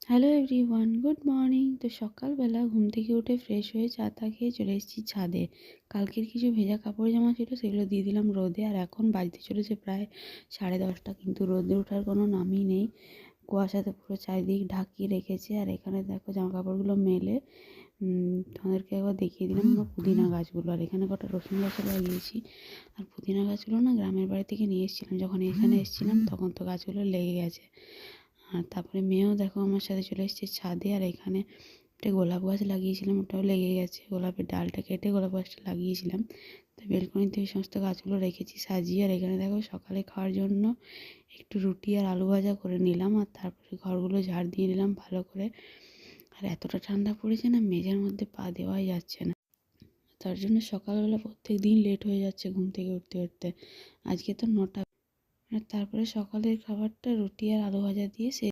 Hello everyone, good morning. তো সকালবেলা ঘুম থেকে উঠে ফ্রেশ হয়ে চা টা খেয়ে চলে এসেছি ছাদে। কালকের কিছু ভেজা কাপড় জামা ছিল, সেগুলো দিয়ে দিলাম রোদে। আর এখন বাজতে চলেছে প্রায় 10:30, কিন্তু রোদে ওঠার কোনো নামই নেই। কুয়াশাতে পুরো চারিদিক ঢাকিয়ে রেখেছে। আর এখানে দেখো জামা কাপড়গুলো মেলে তোমাদেরকে একবার দেখিয়ে দিলাম আমার পুদিনা গাছগুলো। আর এখানে কটা রসুন গাছও লাগিয়েছি। আর পুদিনা গাছগুলো না গ্রামের বাড়ি থেকে নিয়ে এসেছিলাম, যখন এখানে এসেছিলাম তখন তো গাছগুলো লেগে গেছে। আর তারপরে মেয়েও দেখো আমার সাথে চলে এসেছে ছাদে। আর এখানে একটা গোলাপ গাছ লাগিয়েছিলাম, ওটাও লেগে গেছে। গোলাপের ডালটা কেটে গোলাপ গাছটা লাগিয়েছিলাম। তো বেলকনিতে এই সমস্ত গাছগুলো রেখেছি সাজিয়ে। আর এখানে দেখো সকালে খাওয়ার জন্য একটু রুটি আর আলু ভাজা করে নিলাম। আর তারপরে ঘরগুলো ঝাড় দিয়ে নিলাম ভালো করে। আর এতটা ঠান্ডা পড়েছে না, মেঝের মধ্যে পা দেওয়াই যাচ্ছে না। তার জন্য সকালবেলা প্রত্যেক দিন লেট হয়ে যাচ্ছে ঘুম থেকে উঠতে উঠতে। আজকে তো 9টা। আর তারপরে সকালের খাবারটা রুটি আর আলু ভাজা দিয়ে